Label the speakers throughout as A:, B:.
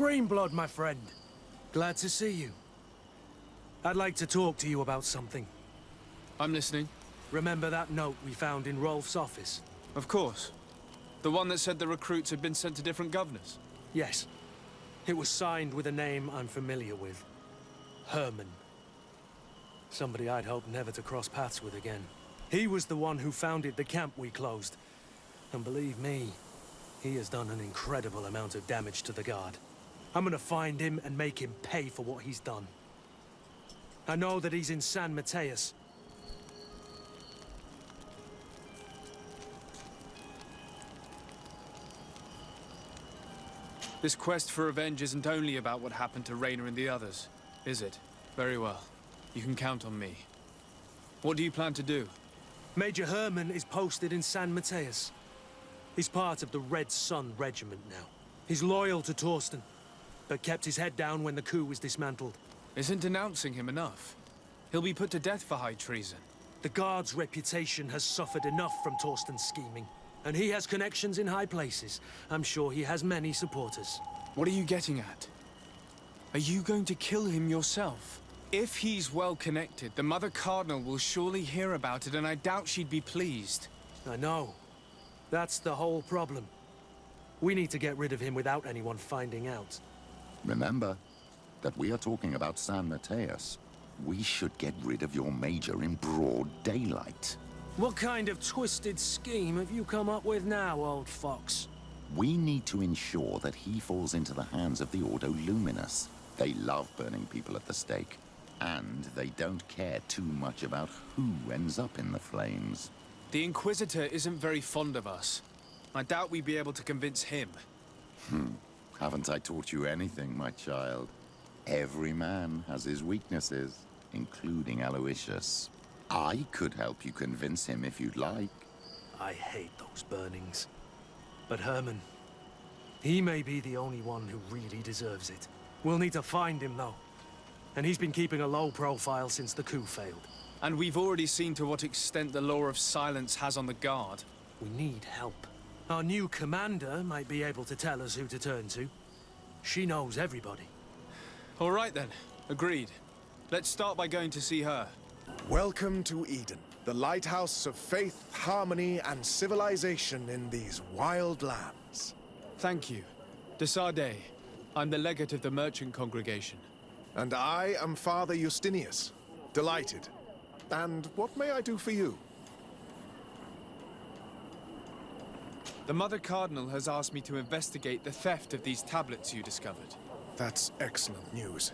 A: Greenblood, my friend. Glad to see you. I'd like to talk to you about something.
B: I'm listening.
A: Remember that note we found in Rolf's office?
B: Of course. The one that said the recruits had been sent to different governors?
A: Yes. It was signed with a name I'm familiar with. Herman. Somebody I'd hoped never to cross paths with again. He was the one who founded the camp we closed. And believe me, he has done an incredible amount of damage to the Guard. I'm gonna find him and make him pay for what he's done. I know that he's in San Mateus.
B: This quest for revenge isn't only about what happened to Raynor and the others, is it? Very well. You can count on me. What do you plan to do?
A: Major Herman is posted in San Mateus. He's part of the Red Sun Regiment now. He's loyal to Torsten, but kept his head down when the coup was dismantled.
B: Isn't denouncing him enough? He'll be put to death for high treason.
A: The Guard's reputation has suffered enough from Torsten's scheming, and he has connections in high places. I'm sure he has many supporters.
B: What are you getting at? Are you going to kill him yourself? If he's well connected, the Mother Cardinal will surely hear about it, and I doubt she'd be pleased.
A: I know. That's the whole problem. We need to get rid of him without anyone finding out.
C: Remember that we are talking about San Mateus. We should get rid of your major in broad daylight.
A: What kind of twisted scheme have you come up with now, old fox?
C: We need to ensure that he falls into the hands of the Ordo Luminous. They love burning people at the stake, and they don't care too much about who ends up in the flames.
B: The Inquisitor isn't very fond of us. I doubt we'd be able to convince him.
C: Haven't I taught you anything, my child? Every man has his weaknesses, including Aloysius. I could help you convince him if you'd like.
A: I hate those burnings. But Herman, he may be the only one who really deserves it. We'll need to find him, though. And he's been keeping a low profile since the coup failed.
B: And we've already seen to what extent the law of silence has on the Guard.
A: We need help. Our new commander might be able to tell us who to turn to. She knows everybody.
B: All right then, agreed. Let's start by going to see her.
D: Welcome to Eden, the lighthouse of faith, harmony, and civilization in these wild lands.
B: Thank you. De Sardet. I'm the legate of the merchant congregation.
D: And I am Father Justinius. Delighted. And what may I do for you?
B: The Mother Cardinal has asked me to investigate the theft of these tablets you discovered.
D: That's excellent news.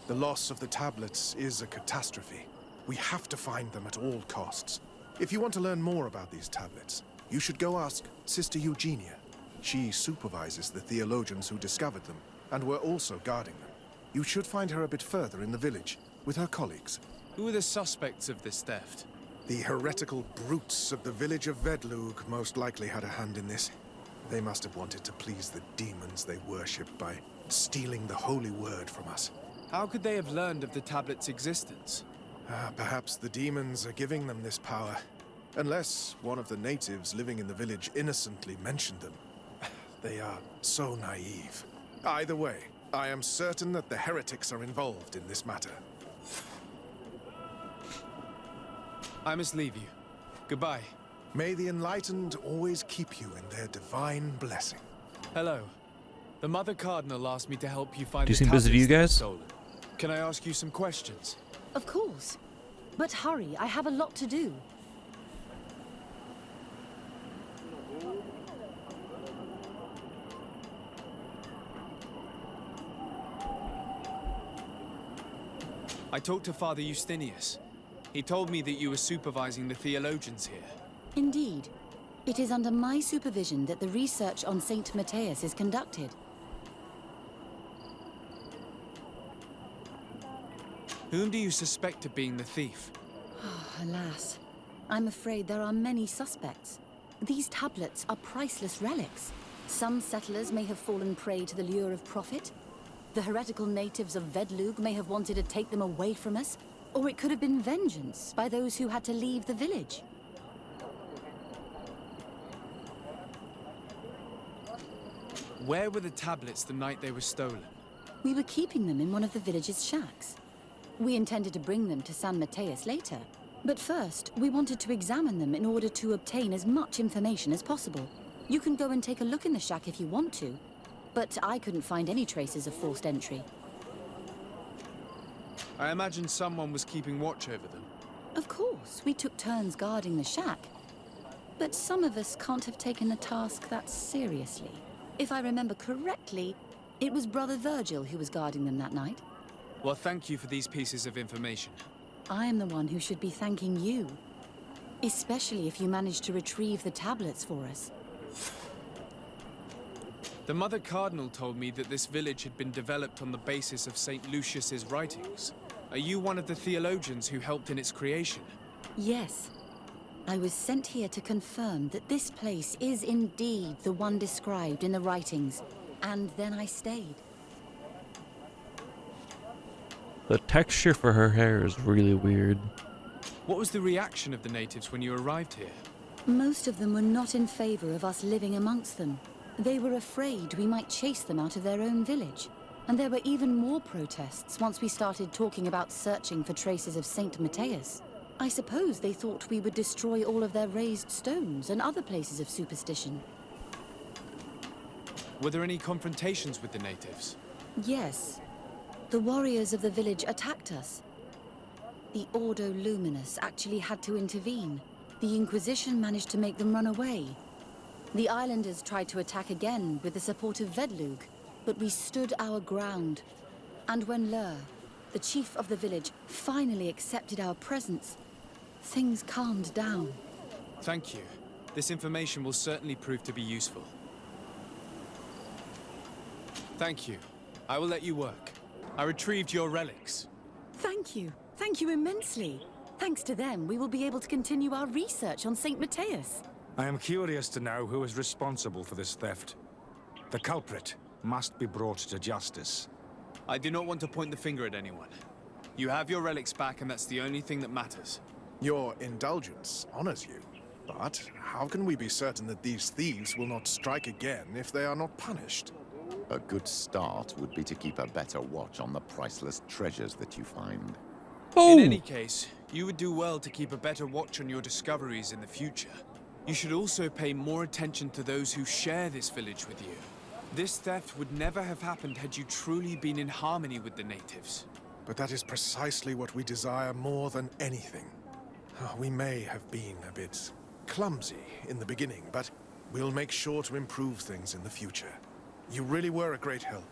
D: The loss of the tablets is a catastrophe. We have to find them at all costs. If you want to learn more about these tablets, you should go ask Sister Eugenia. She supervises the theologians who discovered them, and were also guarding them. You should find her a bit further in the village, with her colleagues.
B: Who are the suspects of this theft?
D: The heretical brutes of the village of Vedlug most likely had a hand in this. They must have wanted to please the demons they worshipped by stealing the holy word from us.
B: How could they have learned of the tablet's existence?
D: Perhaps the demons are giving them this power. Unless one of the natives living in the village innocently mentioned them. They are so naive. Either way, I am certain that the heretics are involved in this matter.
B: I must leave you. Goodbye.
D: May the enlightened always keep you in their divine blessing.
B: Hello. The Mother Cardinal asked me to help you find
E: Do you
B: the
E: seem busy, you
B: tablets that were
E: guys?
B: stolen. Can I ask you some questions?
F: Of course. But hurry, I have a lot to do.
B: I talked to Father Justinius. He told me that you were supervising the theologians here.
F: Indeed. It is under my supervision that the research on Saint Mateus is conducted.
B: Whom do you suspect of being the thief?
F: Alas. I'm afraid there are many suspects. These tablets are priceless relics. Some settlers may have fallen prey to the lure of profit. The heretical natives of Vedlug may have wanted to take them away from us. Or it could have been vengeance by those who had to leave the village.
B: Where were the tablets the night they were stolen?
F: We were keeping them in one of the village's shacks. We intended to bring them to San Mateus later. But first, we wanted to examine them in order to obtain as much information as possible. You can go and take a look in the shack if you want to, but I couldn't find any traces of forced entry.
B: I imagine someone was keeping watch over them.
F: Of course, we took turns guarding the shack. But some of us can't have taken the task that seriously. If I remember correctly, it was Brother Virgil who was guarding them that night.
B: Well, thank you for these pieces of information.
F: I am the one who should be thanking you. Especially if you managed to retrieve the tablets for us.
B: The Mother Cardinal told me that this village had been developed on the basis of St. Lucius's writings. Are you one of the theologians who helped in its creation?
F: Yes. I was sent here to confirm that this place is indeed the one described in the writings, and then I stayed.
E: The texture for her hair is really weird.
B: What was the reaction of the natives when you arrived here?
F: Most of them were not in favor of us living amongst them. They were afraid we might chase them out of their own village. And there were even more protests once we started talking about searching for traces of Saint Mateus. I suppose they thought we would destroy all of their raised stones and other places of superstition.
B: Were there any confrontations with the natives?
F: Yes. The warriors of the village attacked us. The Ordo Luminous actually had to intervene. The Inquisition managed to make them run away. The islanders tried to attack again with the support of Vedlug, but we stood our ground. And when Lur, the chief of the village, finally accepted our presence, things calmed down.
B: Thank you. This information will certainly prove to be useful. Thank you. I will let you work. I retrieved your relics.
F: Thank you. Thank you immensely. Thanks to them, we will be able to continue our research on Saint Mateus.
G: I am curious to know who is responsible for this theft. The culprit must be brought to justice.
B: I do not want to point the finger at anyone. You have your relics back, and that's the only thing that matters.
D: Your indulgence honors you. But how can we be certain that these thieves will not strike again if they are not punished?
C: A good start would be to keep a better watch on the priceless treasures that you find.
B: In any case, you would do well to keep a better watch on your discoveries in the future. You should also pay more attention to those who share this village with you. This theft would never have happened had you truly been in harmony with the natives.
D: But that is precisely what we desire more than anything. We may have been a bit clumsy in the beginning, but we'll make sure to improve things in the future. You really were a great help.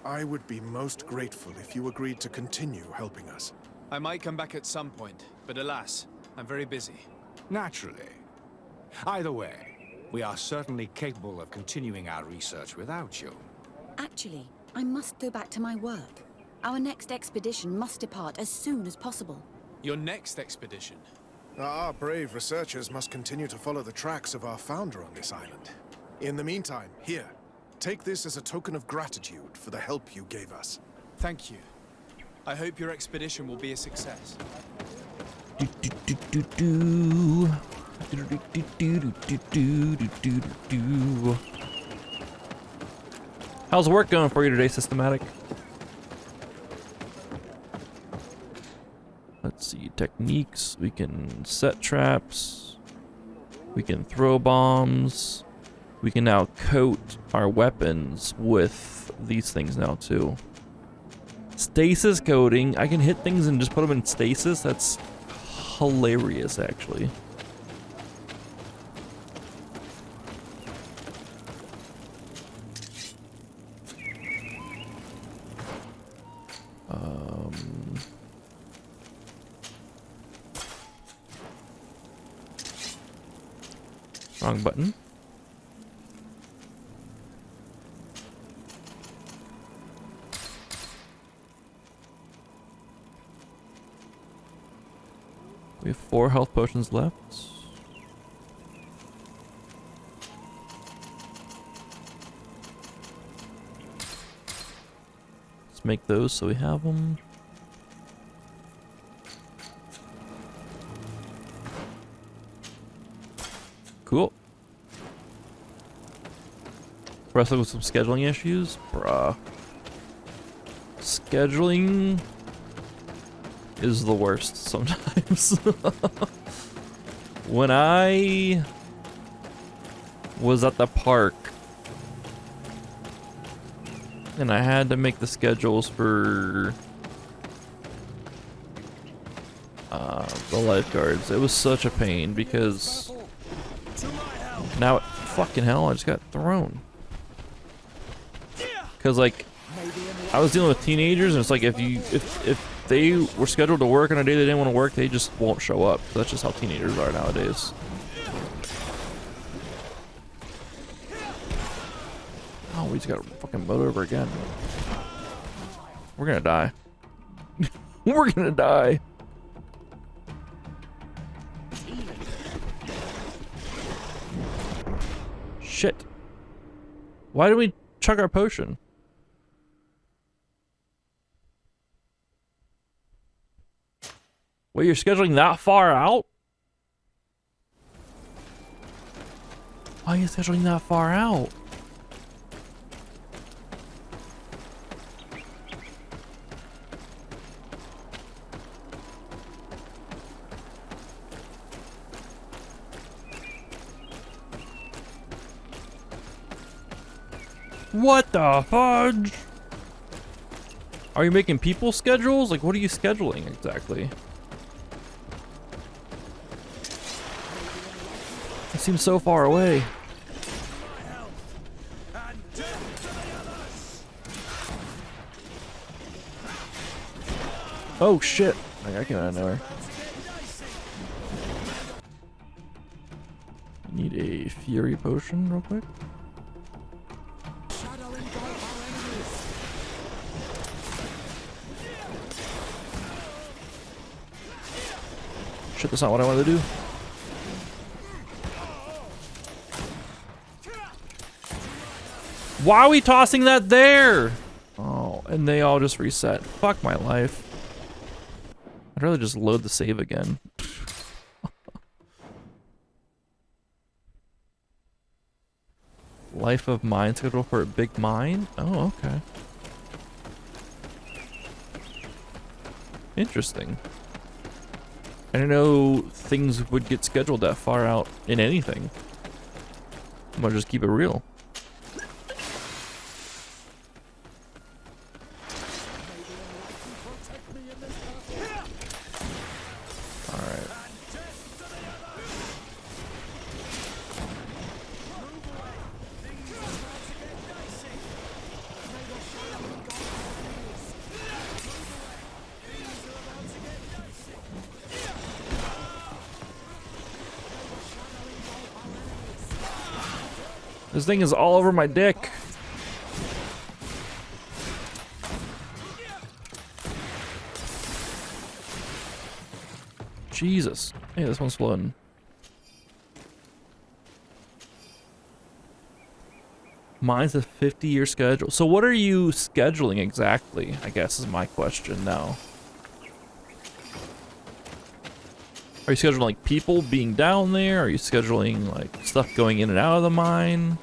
D: I would be most grateful if you agreed to continue helping us.
B: I might come back at some point, but alas, I'm very busy.
G: Naturally. Either way, we are certainly capable of continuing our research without you.
F: Actually, I must go back to my work. Our next expedition must depart as soon as possible.
B: Your next expedition?
D: Our brave researchers must continue to follow the tracks of our founder on this island. In the meantime, here, take this as a token of gratitude for the help you gave us.
B: Thank you. I hope your expedition will be a success.
E: How's work going for you today, Systematic? Let's see, techniques. We can set traps. We can throw bombs. We can now coat our weapons with these things now too. Stasis coating. I can hit things and just put them in stasis. That's hilarious, actually. Wrong button. We have 4 health potions left. Let's make those so we have them. Cool. Wrestling with some scheduling issues? Bruh. Scheduling is the worst sometimes. When I was at the park and I had to make the schedules for the lifeguards, it was such a pain because now, fucking hell, I just got thrown. Because, like, I was dealing with teenagers, and it's like if they were scheduled to work on a day they didn't want to work, they just won't show up. That's just how teenagers are nowadays. Oh, we just got fucking mowed over again. We're gonna die. We're gonna die. Shit. Why did we chug our potion? Wait, you're scheduling that far out? Why are you scheduling that far out? What the fudge? Are you making people schedules? Like, what are you scheduling exactly? It seems so far away. Oh shit! I get out of nowhere. Need a fury potion real quick. Shit, that's not what I wanted to do. Why are we tossing that there? Oh, and they all just reset. Fuck my life. I'd rather just load the save again. Life of mine schedule for a big mine? Oh, okay. Interesting. I didn't know things would get scheduled that far out in anything. I'm gonna just keep it real. Alright. This thing is all over my dick. Jesus. Hey, this one's flooding. Mine's a 50-year schedule. So what are you scheduling exactly, I guess is my question now. Are you scheduling like people being down there? Are you scheduling like stuff going in and out of the mine?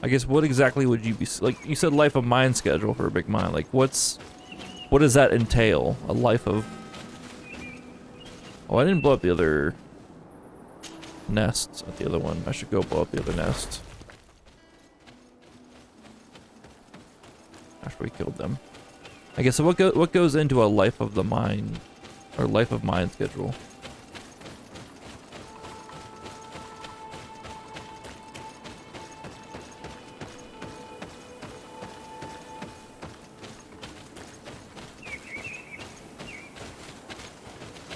E: I guess what exactly would you be like? You said life of mine schedule for a big mine. Like what does that entail? A life of... Oh, I didn't blow up the other nests at the other one. I should go blow up the other nest after we killed them. I guess so what goes into a life of the mine or life of mine schedule?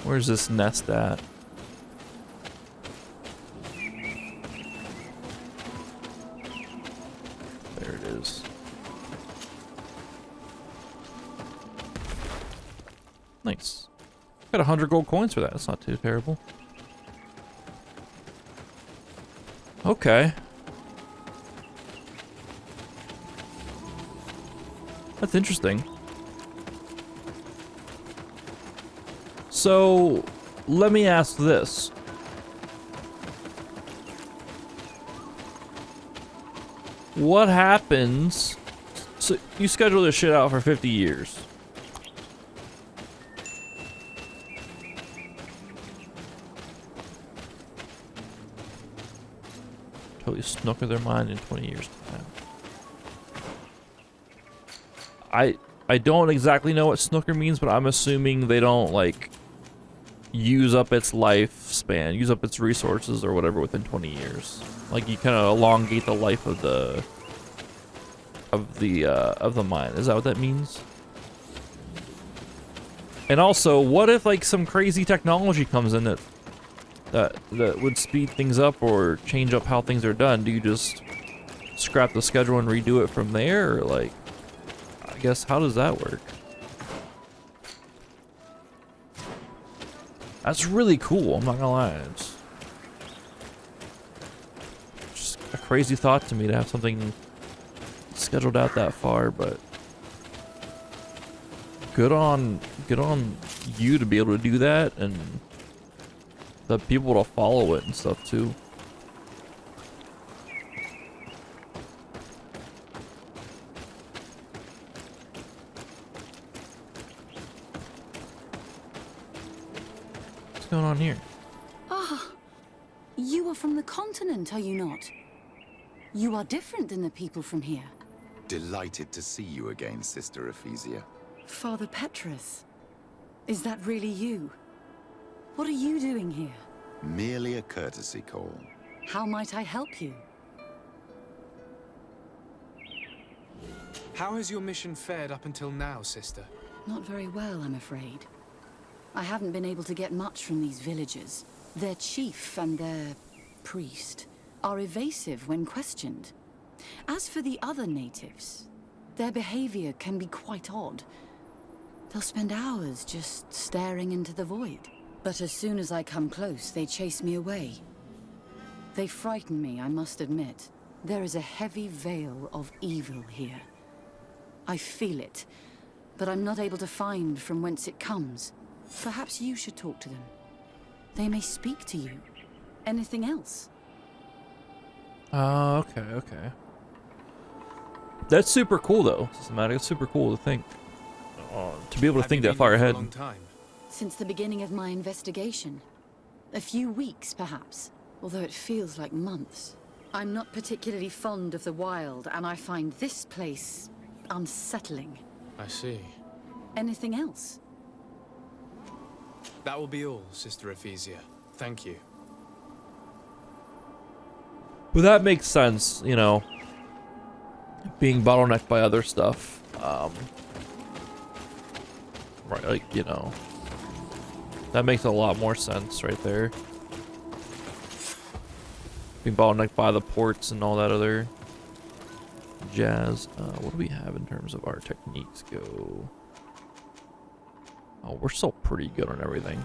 E: Where's this nest at? There it is. Nice. Got 100 gold coins for that. That's not too terrible. Okay. That's interesting. So, let me ask this. What happens? So you schedule this shit out for 50 years. Totally snooker their mind in 20 years time. I don't exactly know what snooker means, but I'm assuming they don't like use up its lifespan, use up its resources or whatever within 20 years. Like you kind of elongate the life of the mine. Is that what that means? And also, what if like some crazy technology comes in that would speed things up or change up how things are done? Do you just scrap the schedule and redo it from there, or like, I guess, how does that work? That's really cool, I'm not gonna lie. It's just a crazy thought to me to have something scheduled out that far, but good on you to be able to do that, and the people to follow it and stuff too. What's going on here?
F: Ah, you are from the continent, are you not? You are different than the people from here.
C: Delighted to see you again, Sister Ephesia.
F: Father Petrus, is that really you? What are you doing here?
C: Merely a courtesy call.
F: How might I help you?
B: How has your mission fared up until now, sister?
F: Not very well, I'm afraid. I haven't been able to get much from these villagers. Their chief and their priest are evasive when questioned. As for the other natives, their behavior can be quite odd. They'll spend hours just staring into the void. But as soon as I come close, they chase me away. They frighten me, I must admit. There is a heavy veil of evil here. I feel it, but I'm not able to find from whence it comes. Perhaps you should talk to them. They may speak to you. Anything else?
E: Okay. That's super cool though, Systematic. It's super cool to think. To be able to
B: Have
E: think
B: you
E: that
B: been
E: far
B: here for a
E: ahead.
B: long time?
F: Since the beginning of my investigation. A few weeks, perhaps. Although it feels like months. I'm not particularly fond of the wild, and I find this place unsettling.
B: I see.
F: Anything else?
B: That will be all, Sister Ephesia. Thank you.
E: Well, that makes sense, you know. Being bottlenecked by other stuff. Right, like, you know. That makes a lot more sense right there. Being bottlenecked by the ports and all that other jazz. What do we have in terms of our techniques go? Oh, we're still pretty good on everything.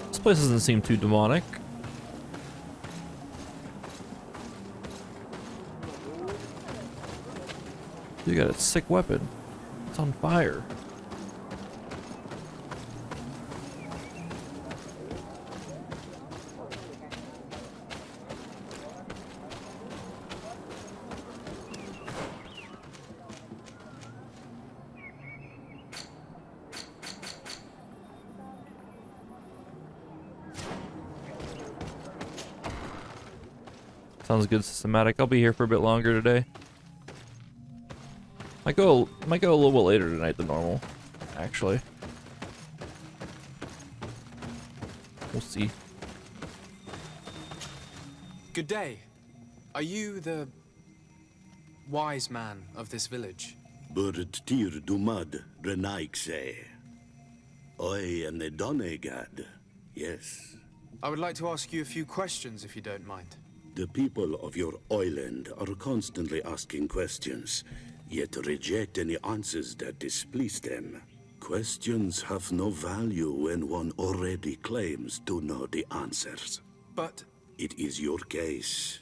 E: This place doesn't seem too demonic. You got a sick weapon. It's on fire. Sounds good, Systematic. I'll be here for a bit longer today. Might go a little bit later tonight than normal, actually. We'll see.
B: Good day. Are you the wise man of this village?
H: Burt tir dumad renaikse. I am the Donegad. Yes.
B: I would like to ask you a few questions, if you don't mind.
H: The people of your island are constantly asking questions, yet reject any answers that displease them. Questions have no value when one already claims to know the answers.
B: But
H: It is your case.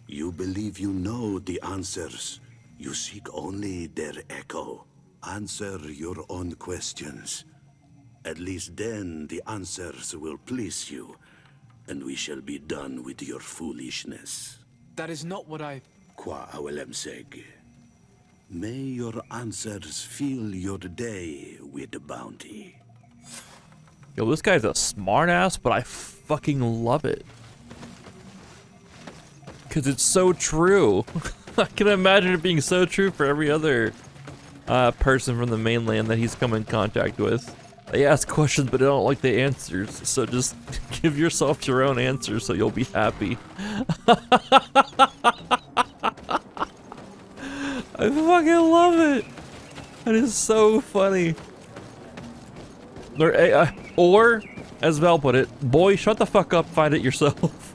H: You believe you know the answers. You seek only their echo. Answer your own questions. At least then the answers will please you, and we shall be done with your foolishness.
B: That is not what I...
H: Qua awelemseg. May your answers fill your day with bounty.
E: Yo, this guy's a smartass, but I fucking love it. Because it's so true. I can imagine it being so true for every other person from the mainland that he's come in contact with. They ask questions, but they don't like the answers. So just give yourself your own answers so you'll be happy. I fucking love it. That is so funny. Or, as Val put it, boy, shut the fuck up, find it yourself.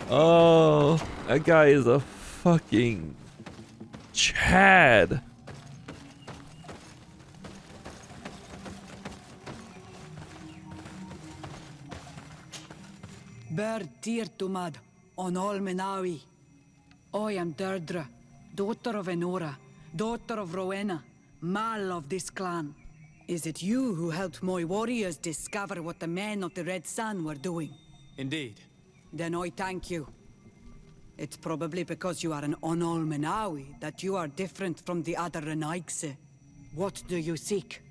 E: Oh, that guy is a fucking Chad.
I: Ber Tirtumad on Olmenawi. I am Deirdre, daughter of Enora, daughter of Rowena, Mal of this clan. Is it you who helped my warriors discover what the men of the Red Sun were doing?
B: Indeed.
I: Then I thank you. It's probably because you are an Onolmenawi that you are different from the other Renaigse. What do you seek?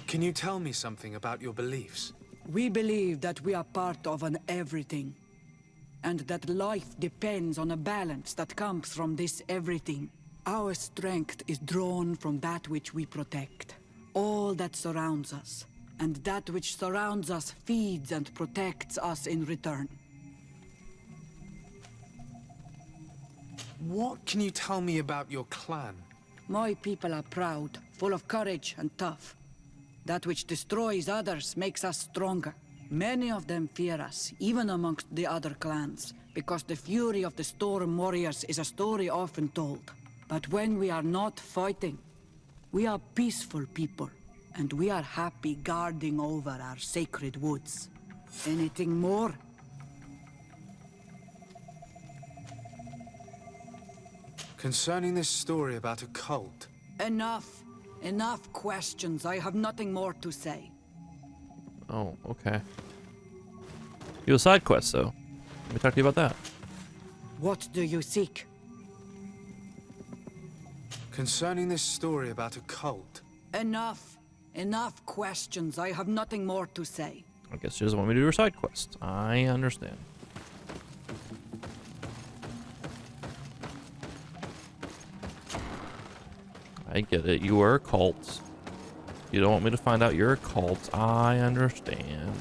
B: Can you tell me something about your beliefs?
I: We believe that we are part of an everything, and that life depends on a balance that comes from this everything. Our strength is drawn from that which we protect, all that surrounds us, and that which surrounds us feeds and protects us in return.
B: What can you tell me about your clan?
I: My people are proud, full of courage and tough. That which destroys others makes us stronger. Many of them fear us, even amongst the other clans, because the fury of the Storm Warriors is a story often told. But when we are not fighting, we are peaceful people, and we are happy guarding over our sacred woods. Anything more?
B: Concerning this story about a cult.
I: Enough. Enough questions. I have nothing more to say.
E: Oh, okay. You have a side quest, though. Let me talk to you about that.
I: What do you seek?
B: Concerning this story about a cult.
I: Enough. Enough questions. I have nothing more to say.
E: I guess she doesn't want me to do her side quest. I understand. I get it. You are a cult. You don't want me to find out you're a cult. I understand.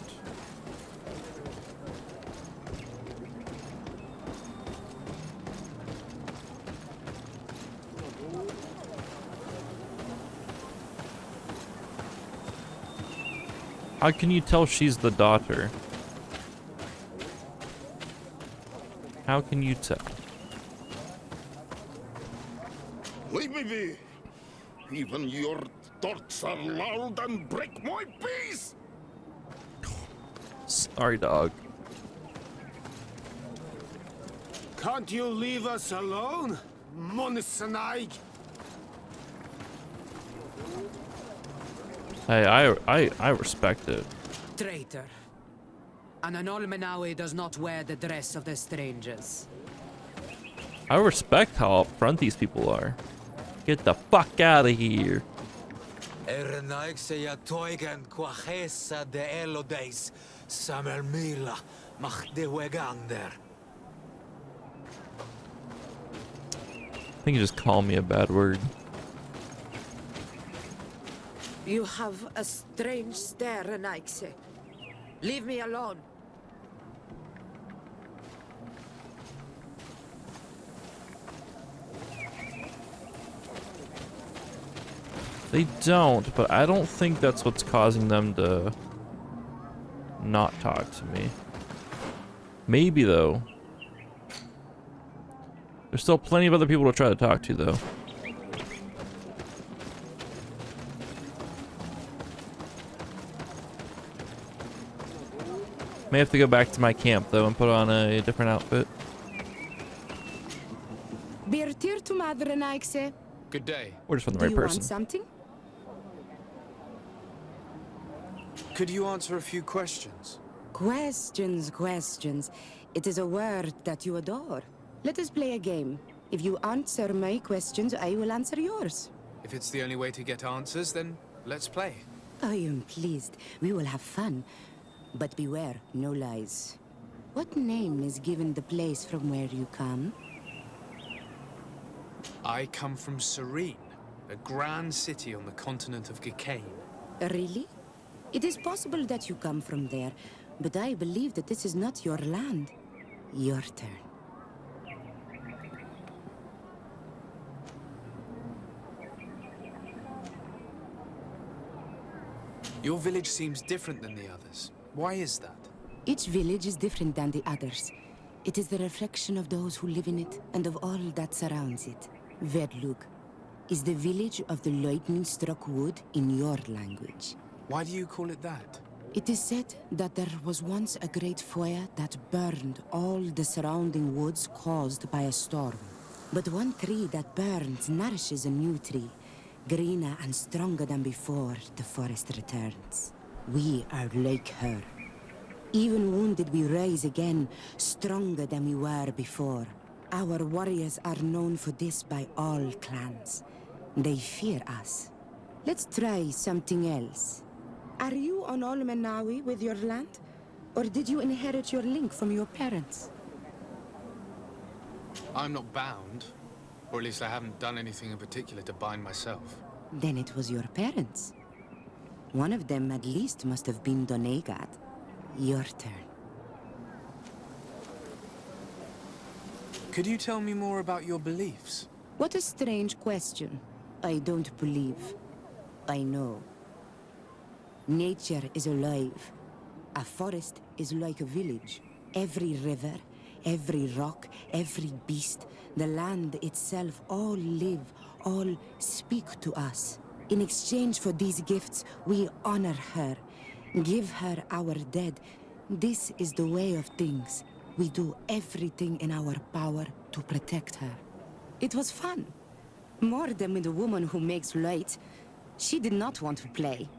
E: How can you tell she's the daughter? How can you tell?
C: Leave me be. Even your thoughts are loud and break my peace.
E: Sorry, dog.
J: Can't you leave us alone, Monisanaig?
E: Hey, I respect it.
K: Traitor. An Anolmenawi does not wear the dress of the strangers.
E: I respect how upfront these people are. Get the fuck out of here.
L: I
E: think you just called me a bad word.
K: You have a strange stare, Renaigse. Leave me alone.
E: They don't, but I don't think that's what's causing them to not talk to me. Maybe, though. There's still plenty of other people to try to talk to, though. May have to go back to my camp though and put on a different outfit.
B: Good day.
E: Or just for the right person.
K: Something?
B: Could you answer a few questions?
K: Questions. It is a word that you adore. Let us play a game. If you answer my questions, I will answer yours.
B: If it's the only way to get answers, then let's play.
K: I am pleased. We will have fun. But beware, no lies. What name is given the place from where you come?
B: I come from Serene, a grand city on the continent of Gicane.
K: Really? It is possible that you come from there, but I believe that this is not your land. Your turn.
B: Your village seems different than the others. Why is that?
K: Each village is different than the others. It is the reflection of those who live in it and of all that surrounds it. Verdlug is the village of the lightning-struck wood in your language.
B: Why do you call it that?
K: It is said that there was once a great fire that burned all the surrounding woods caused by a storm. But one tree that burns nourishes a new tree, greener and stronger than before the forest returns. We are like her. Even wounded, we rise again, stronger than we were before. Our warriors are known for this by all clans. They fear us. Let's try something else. Are you on Olmenawi with your land? Or did you inherit your link from your parents?
B: I'm not bound. Or at least I haven't done anything in particular to bind myself.
K: Then it was your parents. One of them at least must have been Donegad. Your turn.
B: Could you tell me more about your beliefs?
K: What a strange question. I don't believe. I know. Nature is alive. A forest is like a village. Every river, every rock, every beast, the land itself, all live, all speak to us. In exchange for these gifts, we honor her, give her our dead. This is the way of things. We do everything in our power to protect her. It was fun. More than with the woman who makes light. She did not want to play.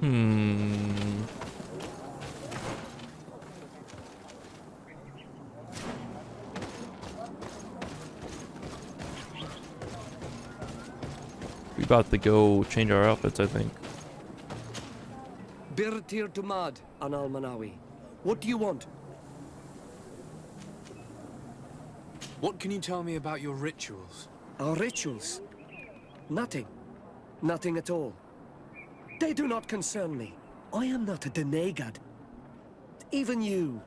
E: We about to go change our outfits, I think.
M: Birtir Tumad, an Almanawi. What do you want?
B: What can you tell me about your rituals?
M: Our rituals? Nothing. Nothing at all. They do not concern me. I am not a Donegad. Even you.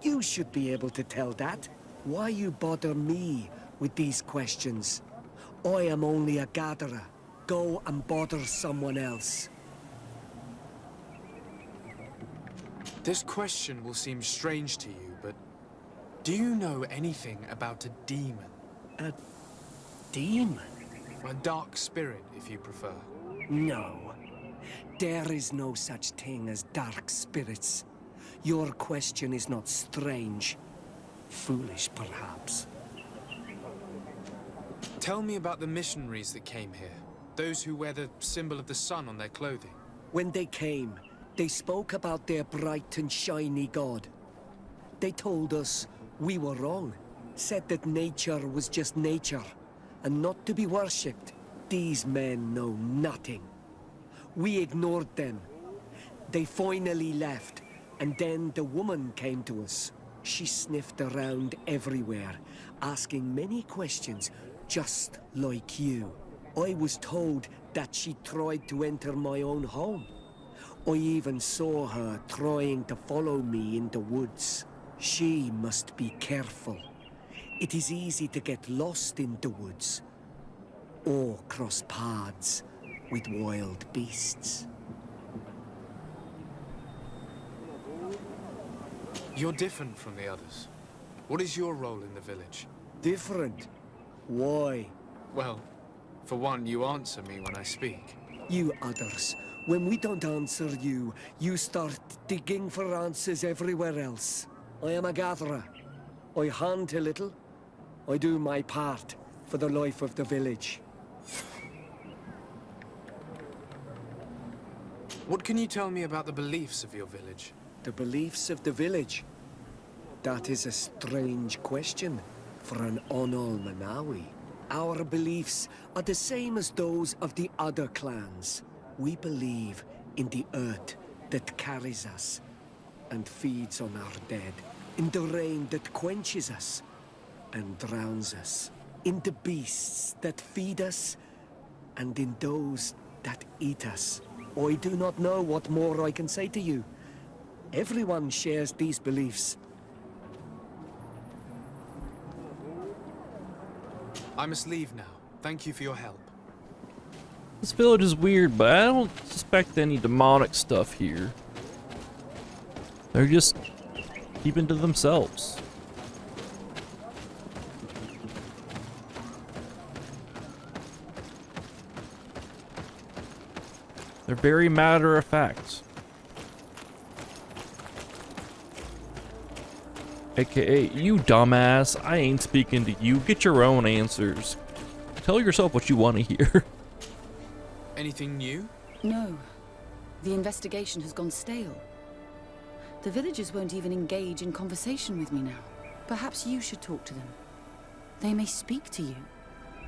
M: You should be able to tell that. Why you bother me with these questions? I am only a gatherer. Go and bother someone else.
B: This question will seem strange to you, but do you know anything about a demon?
M: A demon?
B: A dark spirit, if you prefer.
M: No. There is no such thing as dark spirits. Your question is not strange. Foolish, perhaps.
B: Tell me about the missionaries that came here. Those who wear the symbol of the sun on their clothing.
M: When they came, they spoke about their bright and shiny god. They told us we were wrong. Said that nature was just nature, and not to be worshipped. These men know nothing. We ignored them. They finally left, and then the woman came to us. She sniffed around everywhere, asking many questions, just like you. I was told that she tried to enter my own home. I even saw her trying to follow me in the woods. She must be careful. It is easy to get lost in the woods, or cross paths with wild beasts.
B: You're different from the others. What is your role in the village?
M: Different? Why?
B: Well, For one, you answer me when I speak.
M: You others, when we don't answer you, you start digging for answers everywhere else. I am a gatherer. I hunt a little. I do my part for the life of the village.
B: What can you tell me about the beliefs of your village?
M: The beliefs of the village? That is a strange question for an Onol Manawi. Our beliefs are the same as those of the other clans. We believe in the earth that carries us and feeds on our dead, in the rain that quenches us and drowns us, in the beasts that feed us and in those that eat us. I do not know what more I can say to you. Everyone shares these beliefs.
B: I must leave now. Thank you for your help.
E: This village is weird, but I don't suspect any demonic stuff here. They're just keeping to themselves. They're very matter of fact. AKA, you dumbass, I ain't speaking to you. Get your own answers. Tell yourself what you want to hear.
B: Anything new?
F: No. The investigation has gone stale. The villagers won't even engage in conversation with me now. Perhaps you should talk to them. They may speak to you.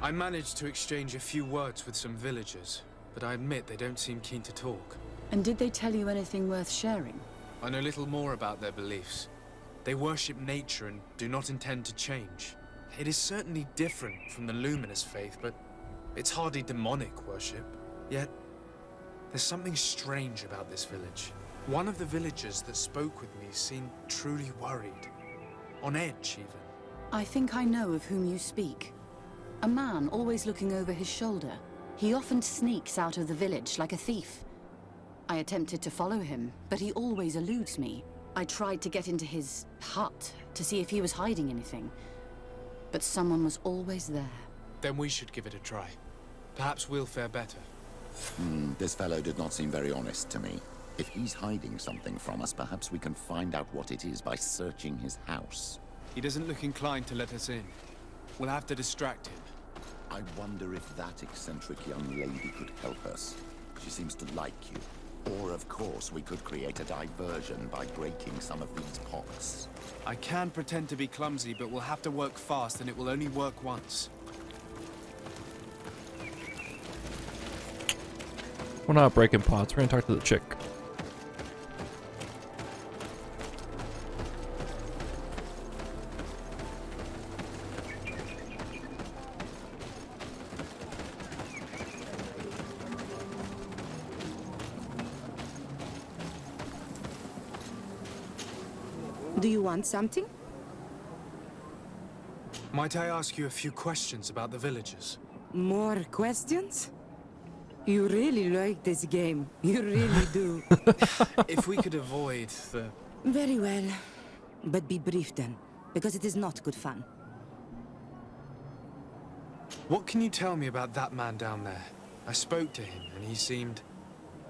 B: I managed to exchange a few words with some villagers, but I admit they don't seem keen to talk.
F: And did they tell you anything worth sharing?
B: I know little more about their beliefs. They worship nature and do not intend to change. It is certainly different from the luminous faith, but it's hardly demonic worship. Yet, there's something strange about this village. One of the villagers that spoke with me seemed truly worried. On edge, even.
F: I think I know of whom you speak. A man always looking over his shoulder. He often sneaks out of the village like a thief. I attempted to follow him, but he always eludes me. I tried to get into his hut to see if he was hiding anything, but someone was always there.
B: Then we should give it a try. Perhaps we'll fare better.
C: This fellow did not seem very honest to me. If he's hiding something from us, perhaps we can find out what it is by searching his house.
B: He doesn't look inclined to let us in. We'll have to distract him.
C: I wonder if that eccentric young lady could help us. She seems to like you. Or, of course, we could create a diversion by breaking some of these pots.
B: I can pretend to be clumsy, but we'll have to work fast, and it will only work once.
E: We're not breaking pots, we're gonna talk to the chick.
K: Do you want something?
B: Might I ask you a few questions about the villagers?
K: More questions? You really like this game. You really do.
B: If we could avoid the...
K: Very well. But be brief then, because it is not good fun.
B: What can you tell me about that man down there? I spoke to him, and he seemed...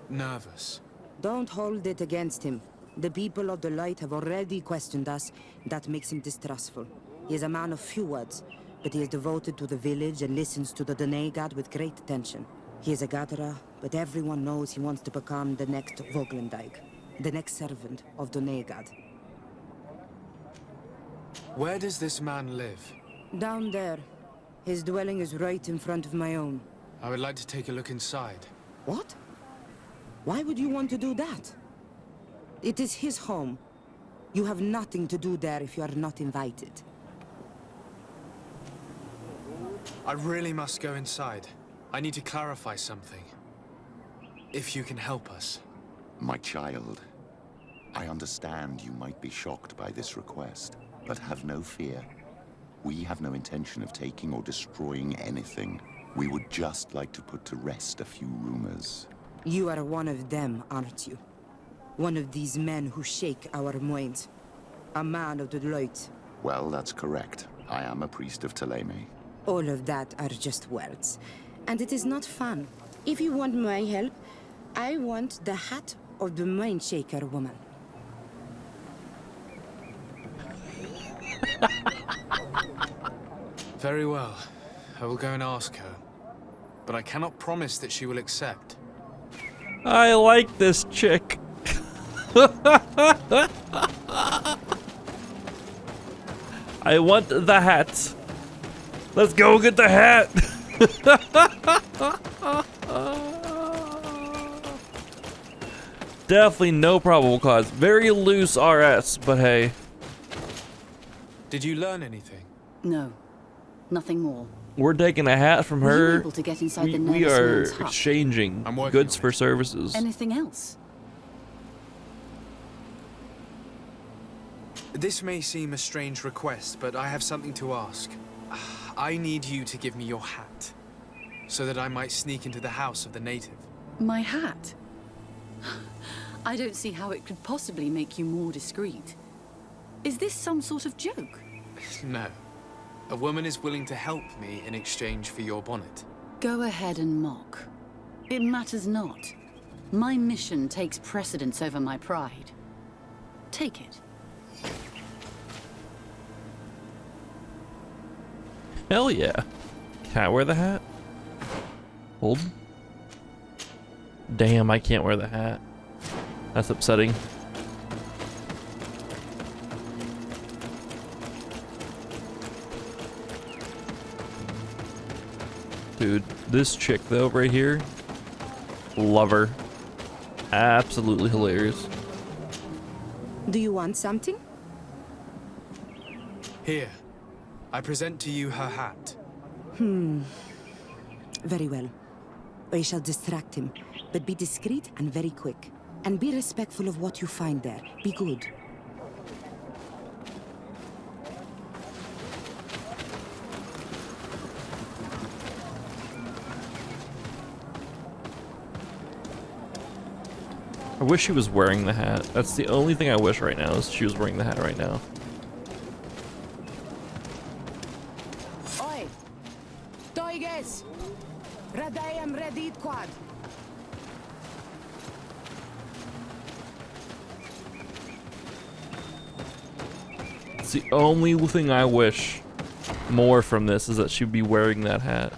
B: nervous.
K: Don't hold it against him. The people of the light have already questioned us. That makes him distrustful. He is a man of few words, but he is devoted to the village and listens to the Dene god with great attention. He is a gatherer, but everyone knows he wants to become the next Voglendijk, the next servant of Dene god.
B: Where does this man live?
K: Down there. His dwelling is right in front of my own.
B: I would like to take a look inside.
K: What? Why would you want to do that? It is his home. You have nothing to do there if you are not invited.
B: I really must go inside. I need to clarify something. If you can help us.
C: My child, I understand you might be shocked by this request, but have no fear. We have no intention of taking or destroying anything. We would just like to put to rest a few rumors.
K: You are one of them, aren't you? One of these men who shake our minds. A man of the light.
C: Well, that's correct. I am a priest of Thélème.
K: All of that are just words. and it is not fun. If you want my help, I want the hat of the mind shaker woman.
B: Very well. I will go and ask her. But I cannot promise that she will accept.
E: I like this chick. I want the hat. Let's go get the hat. Definitely no probable cause. Very loose RS, but hey.
B: Did you learn anything?
F: No, nothing more.
E: We're taking a hat from
F: Were you
E: her.
F: able to get inside
E: We,
F: the
E: we
F: nervous
E: are
F: man's hut?
E: exchanging
B: I'm working
E: goods
B: on
E: for
B: it.
E: services.
F: Anything else?
B: This may seem a strange request, but I have something to ask. I need you to give me your hat, so that I might sneak into the house of the native.
F: My hat? I don't see how it could possibly make you more discreet. Is this some sort of joke?
B: No. A woman is willing to help me in exchange for your bonnet.
F: Go ahead and mock. It matters not. My mission takes precedence over my pride. Take it.
E: Hell yeah. Can I wear the hat? Hold. Damn, I can't wear the hat. That's upsetting. Dude, this chick though, right here, love her. Absolutely hilarious.
K: Do you want something?
B: Here. I present to you her hat.
K: Very well. I shall distract him, but be discreet and very quick. And be respectful of what you find there. Be good.
E: I wish she was wearing the hat. That's the only thing I wish right now, is she was wearing the hat right now.
K: Oi! Toiges! Radayam Redit Quad!
E: It's the only thing I wish more from this, is that she'd be wearing that hat.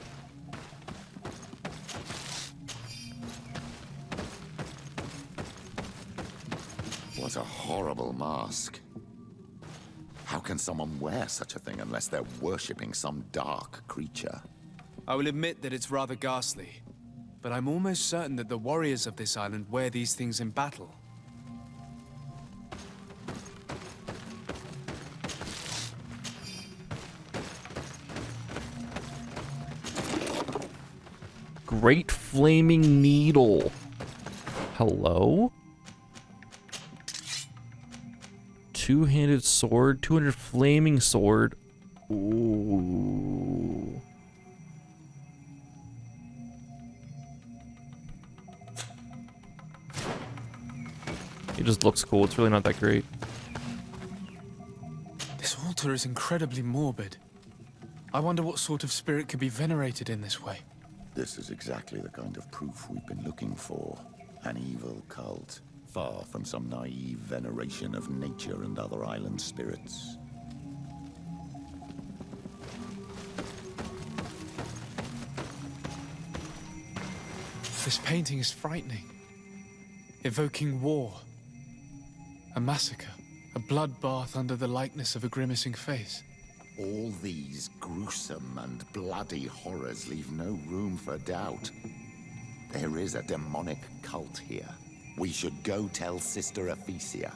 C: What a horrible mask. How can someone wear such a thing unless they're worshipping some dark creature?
B: I will admit that it's rather ghastly, but I'm almost certain that the warriors of this island wear these things in battle.
E: Great flaming needle. Hello? Two-handed sword, 200 flaming sword. Ooh. It just looks cool. It's really not that great.
B: This altar is incredibly morbid. I wonder what sort of spirit could be venerated in this way.
C: This is exactly the kind of proof we've been looking for. An evil cult, far from some naive veneration of nature and other island spirits.
B: This painting is frightening. Evoking war. A massacre. A bloodbath under the likeness of a grimacing face.
C: All these gruesome and bloody horrors leave no room for doubt. There is a demonic cult here. We should go tell Sister Ephesia.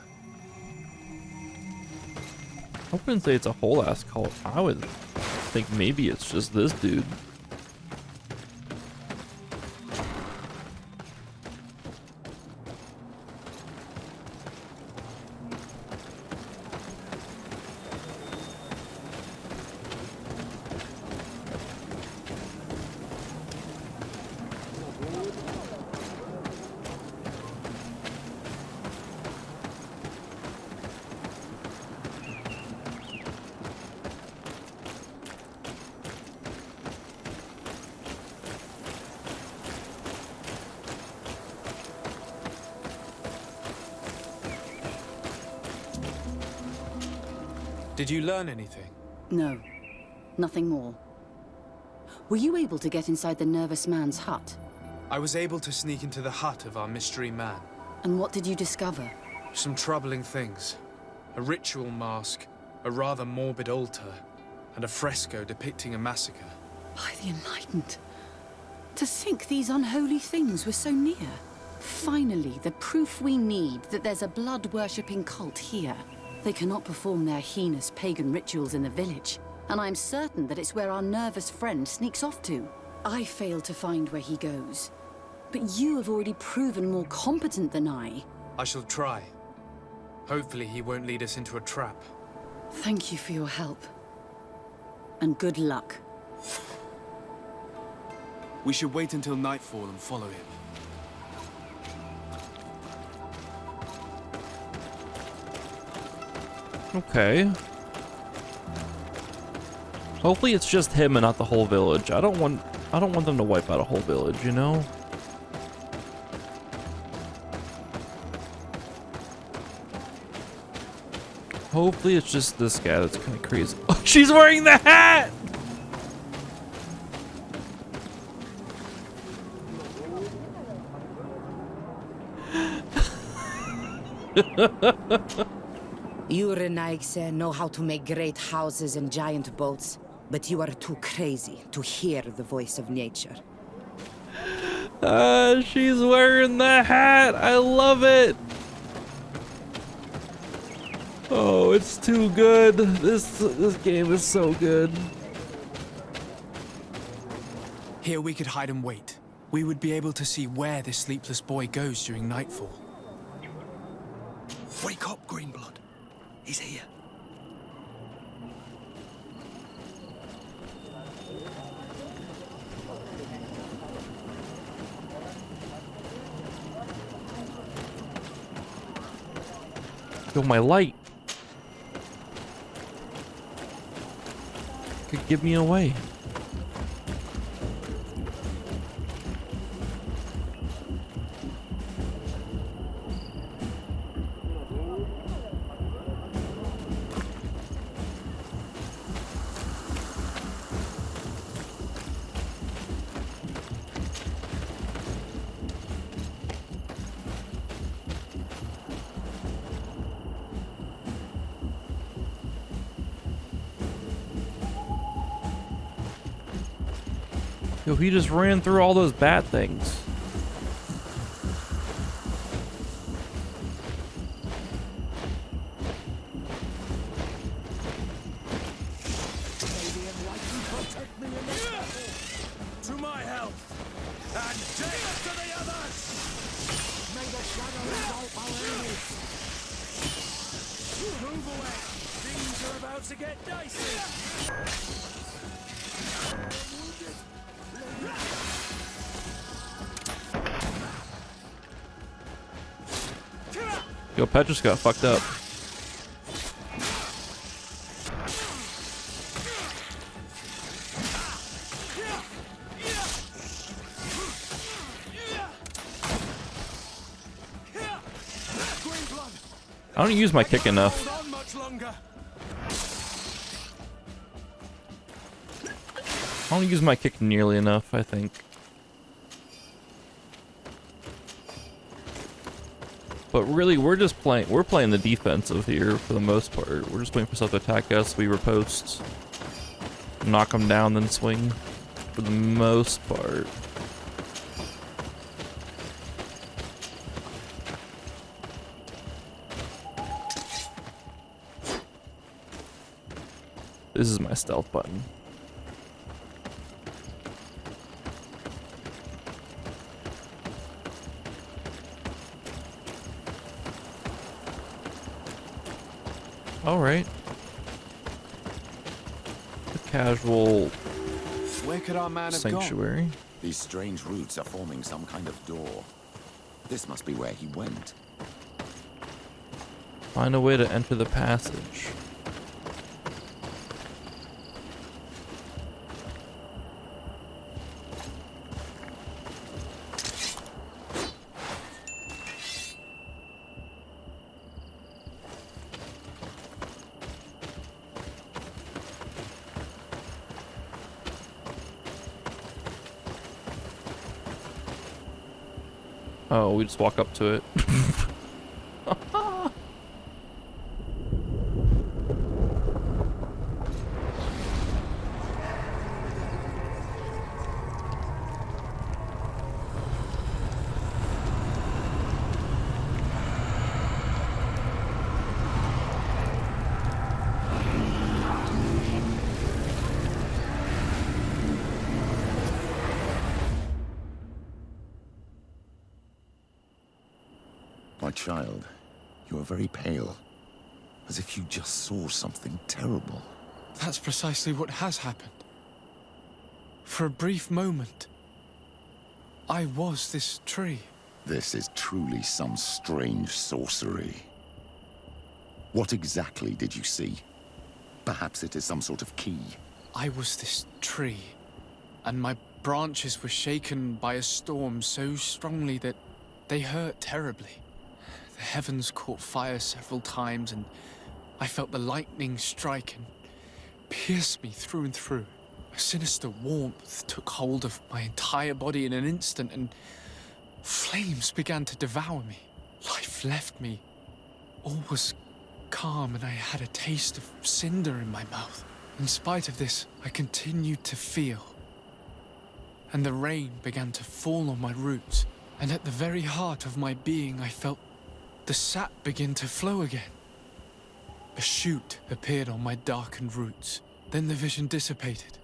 E: I wouldn't say it's a whole ass cult. I would think maybe it's just this dude.
B: Did you learn anything?
F: No, nothing more. Were you able to get inside the nervous man's hut?
B: I was able to sneak into the hut of our mystery man.
F: And what did you discover?
B: Some troubling things. A ritual mask, a rather morbid altar, and a fresco depicting a massacre.
F: By the Enlightened. To think these unholy things were so near. Finally, the proof we need that there's a blood-worshipping cult here. They cannot perform their heinous pagan rituals in the village, and I'm certain that it's where our nervous friend sneaks off to. I failed to find where he goes, but you have already proven more competent than I.
B: I shall try. Hopefully he won't lead us into a trap.
F: Thank you for your help. And good luck.
B: We should wait until nightfall and follow him.
E: Okay. Hopefully it's just him and not the whole village. I don't want them to wipe out a whole village, you know? Hopefully it's just this guy that's kind of crazy. Oh, she's wearing the hat!
K: You Renaigse know how to make great houses and giant boats, but you are too crazy to hear the voice of nature.
E: She's wearing the hat! I love it! Oh, it's too good. This game is so good.
B: Here we could hide and wait. We would be able to see where this sleepless boy goes during nightfall.
M: Wake up, Greenblood. He's here.
E: Yo, my light. Could give me away. Yo, he just ran through all those bat things.
J: To my help, and death to the others! May the shadow engulf our enemies! Move away! Things are about to get dicey!
E: Yo, Petrus got fucked up. I don't use my kick enough. I don't use my kick nearly enough, I think. But really, we're playing the defensive here for the most part. We're just waiting for stuff to attack us, we riposte, knock them down, then swing for the most part. This is my stealth button. All right. The casual
B: Where could our man have
E: sanctuary.
B: gone?
C: These strange roots are forming some kind of door. This must be where he went.
E: Find a way to enter the passage. Oh, we just walk up to it.
C: My child, you are very pale, as if you just saw something terrible.
B: That's precisely what has happened. For a brief moment, I was this tree.
C: This is truly some strange sorcery. What exactly did you see? Perhaps it is some sort of key.
B: I was this tree, and my branches were shaken by a storm so strongly that they hurt terribly. The heavens caught fire several times, and I felt the lightning strike and pierce me through and through. A sinister warmth took hold of my entire body in an instant, and flames began to devour me. Life left me. All was calm, and I had a taste of cinder in my mouth. In spite of this, I continued to feel. And the rain began to fall on my roots, and at the very heart of my being, I felt the sap begin to flow again. A shoot appeared on my darkened roots. Then the vision dissipated.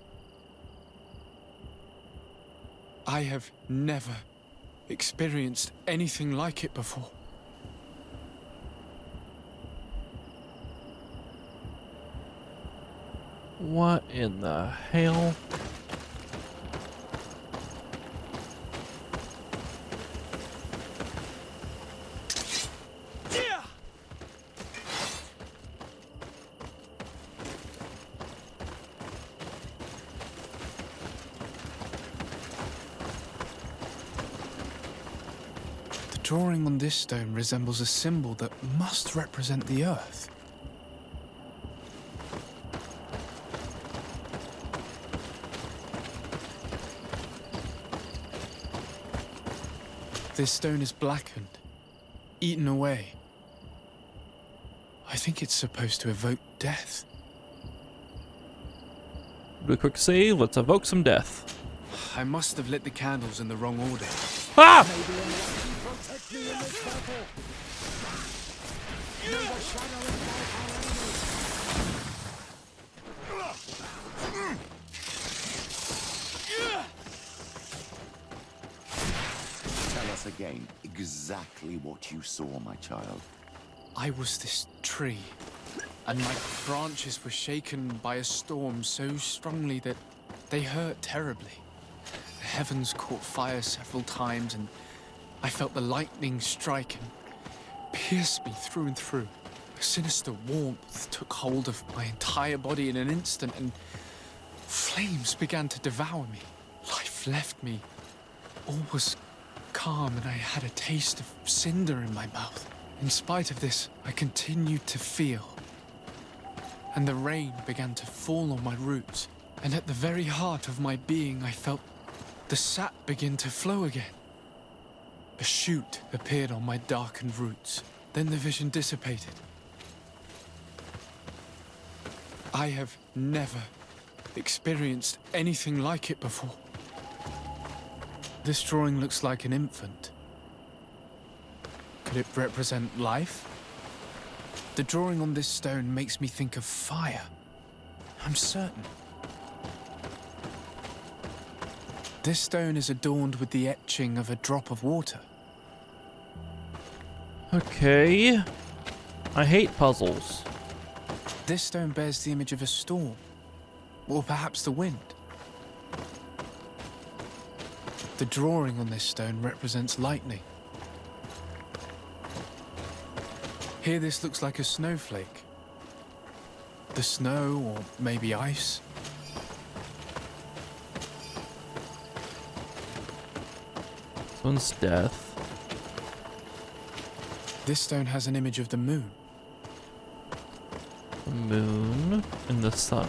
B: I have never experienced anything like it before.
E: What in the hell?
B: The drawing on this stone resembles a symbol that must represent the earth. This stone is blackened, eaten away. I think it's supposed to evoke death.
E: Do a quick save. Let's evoke some death.
B: I must have lit the candles in the wrong order.
E: Ah!
C: Tell us again exactly what you saw, my child.
B: I was this tree, and my branches were shaken by a storm so strongly that they hurt terribly. The heavens caught fire several times, and I felt the lightning strike and pierce me through and through. A sinister warmth took hold of my entire body in an instant, and flames began to devour me. Life left me. All was calm, and I had a taste of cinder in my mouth. In spite of this, I continued to feel. And the rain began to fall on my roots, and at the very heart of my being, I felt the sap begin to flow again. A shoot appeared on my darkened roots. Then the vision dissipated. I have never experienced anything like it before. This drawing looks like an infant. Could it represent life? The drawing on this stone makes me think of fire. I'm certain. This stone is adorned with the etching of a drop of water.
E: Okay. I hate puzzles.
B: This stone bears the image of a storm, or perhaps the wind. The drawing on this stone represents lightning. Here this looks like a snowflake. The snow, or maybe ice.
E: This one's death.
B: This stone has an image of the moon.
E: The moon and the sun.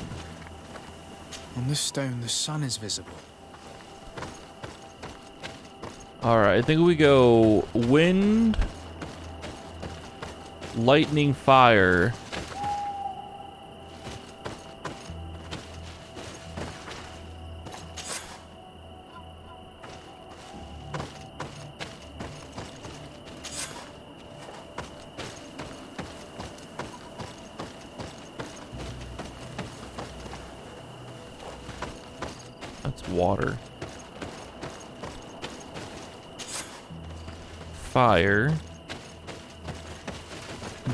B: On this stone, the sun is visible.
E: Alright, I think we go wind, lightning, fire. That's water. Fire.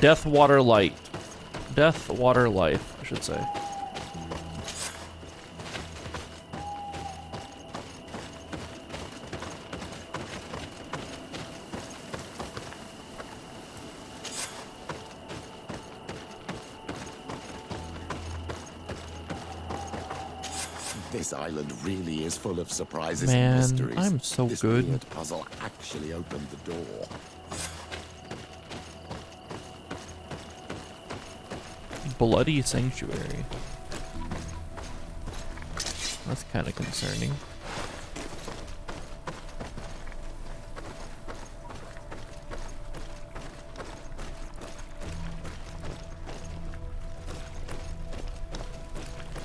E: Death, water, light. Death, water, life, I should say.
C: This island really is full of surprises
E: Man,
C: and mysteries.
E: I'm so
C: this
E: good.
C: weird puzzle actually opened the door.
E: Bloody sanctuary. That's kind of concerning.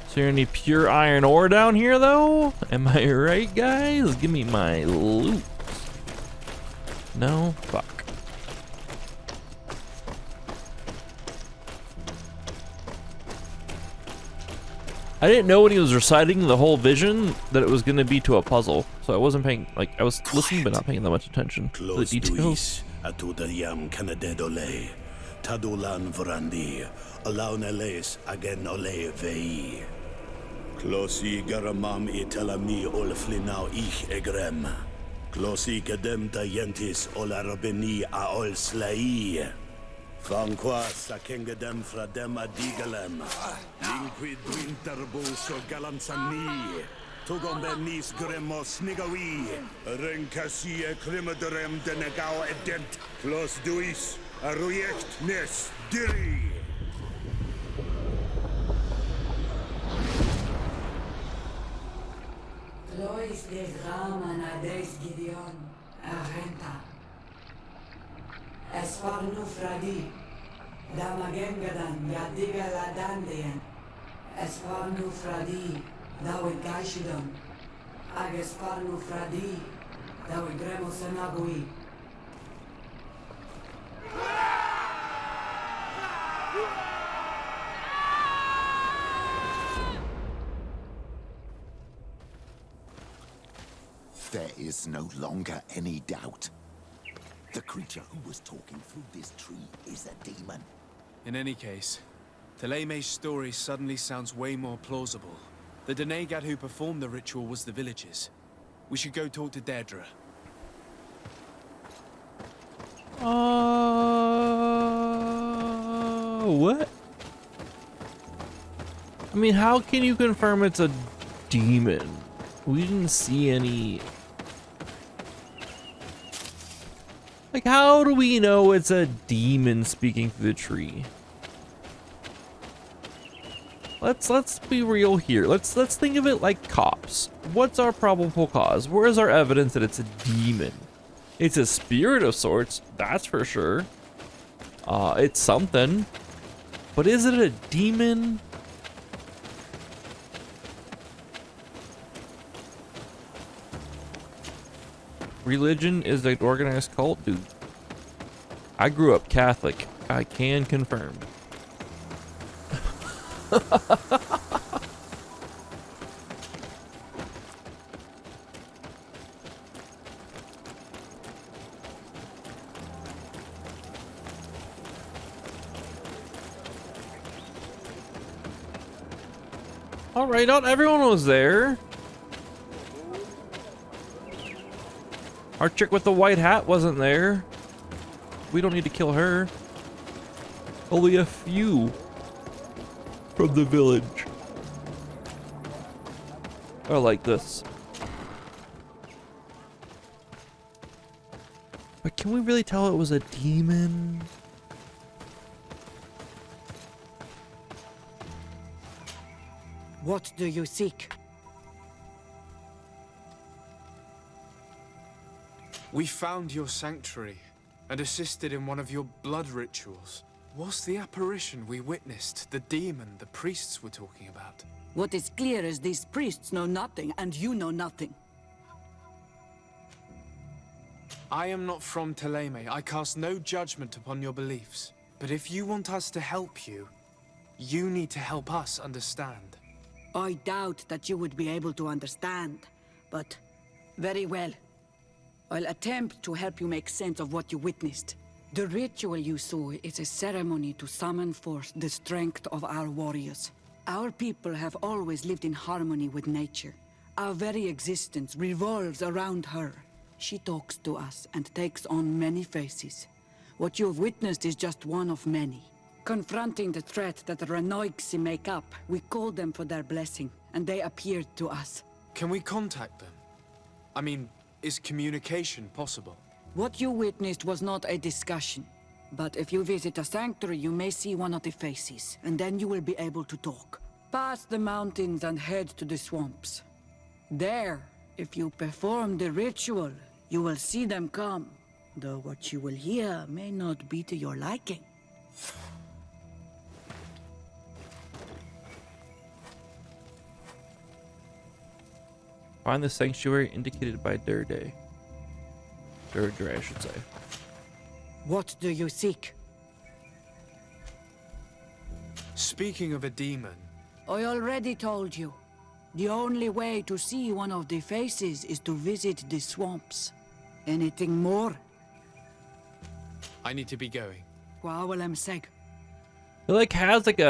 E: Is there any pure iron ore down here, though? Am I right, guys? Give me my loot. No? Fuck. I didn't know when he was reciting the whole vision that it was going to be to a puzzle. So I wasn't paying, like, I was listening but not paying that much attention to the details.
H: Tadulan Vrandi, Alauneles again ole vei. Closi garamam itelami olflinau ich egrem. Closi gedem tayentis olarabeni a ol slai. Fanqua sakengedem fradem adigalem. Linquid winterbo so galansani. Tugombenis gremos nigawi. Renkasi e krimaderem denegao edent. Clos duis. Aruyekt nes diri.
I: Lois des Raman ades Gideon Arenta. Esparnu Fradi. Damagengadan Yadiga Ladandian. Esparnu Fradi. Dawe Gaishidon. Agesparnu Fradi. Dawe Gremosenagui.
C: There is no longer any doubt. The creature who was talking through this tree is a demon.
B: In any case, Theleme's story suddenly sounds way more plausible. The Denegat who performed the ritual was the villagers. We should go talk to Deirdre.
E: What? I mean, how can you confirm it's a demon? We didn't see any. Like, how do we know it's a demon speaking through the tree? Let's be real here. Let's think of it like cops. What's our probable cause? Where's our evidence that it's a demon? It's a spirit of sorts, that's for sure. It's something. But is it a demon? Religion is an organized cult? Dude, I grew up Catholic. I can confirm. All right, not everyone was there. Our chick with the white hat wasn't there. We don't need to kill her. Only a few from the village are like this. But can we really tell it was a demon?
K: What do you seek?
B: We found your sanctuary and assisted in one of your blood rituals. Was the apparition we witnessed the demon the priests were talking about?
I: What is clear is these priests know nothing, and you know nothing.
B: I am not from Teleme. I cast no judgment upon your beliefs. But if you want us to help you, you need to help us understand.
I: I doubt that you would be able to understand, but very well. I'll attempt to help you make sense of what you witnessed. The ritual you saw is a ceremony to summon forth the strength of our warriors. Our people have always lived in harmony with nature. Our very existence revolves around her. She talks to us and takes on many faces. What you have witnessed is just one of many. Confronting the threat that the Renoiksi make up, we called them for their blessing, and they appeared to us.
B: Can we contact them? I mean, is communication possible?
I: What you witnessed was not a discussion. But if you visit a sanctuary, you may see one of the faces, and then you will be able to talk. Pass the mountains and head to the swamps. There, if you perform the ritual, you will see them come. Though what you will hear may not be to your liking.
E: Find the sanctuary indicated by Durdre, I should say.
I: What do you seek?
B: Speaking of a demon...
I: I already told you. The only way to see one of the faces is to visit the swamps. Anything more?
B: I need to be going.
E: It like has like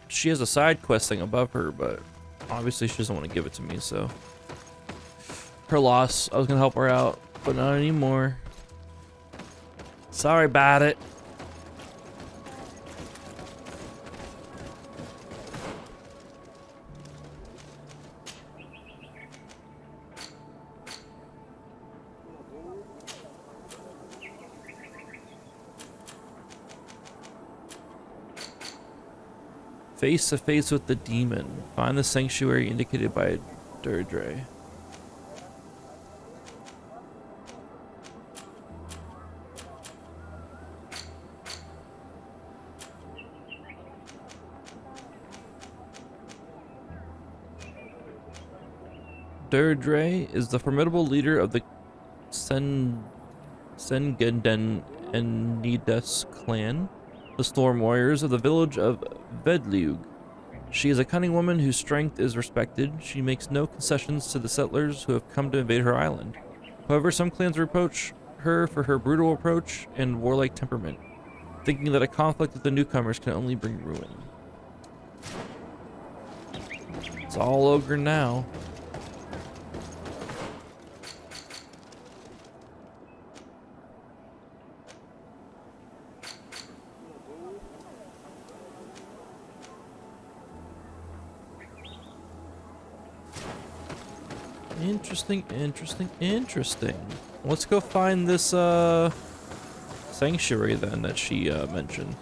E: she has a side quest thing above her, but obviously she doesn't want to give it to me, so her loss. I was gonna help her out, but not anymore. Sorry about it. Face to face with the demon. Find the sanctuary indicated by Durdre. Durdre is the formidable leader of the Sengenden and Nidas clan, the Storm Warriors of the village of Vedlug. She is a cunning woman whose strength is respected. She makes no concessions to the settlers who have come to invade her island. However, some clans reproach her for her brutal approach and warlike temperament, thinking that a conflict with the newcomers can only bring ruin. It's all ogre now. Interesting. Let's go find this sanctuary then that she mentioned.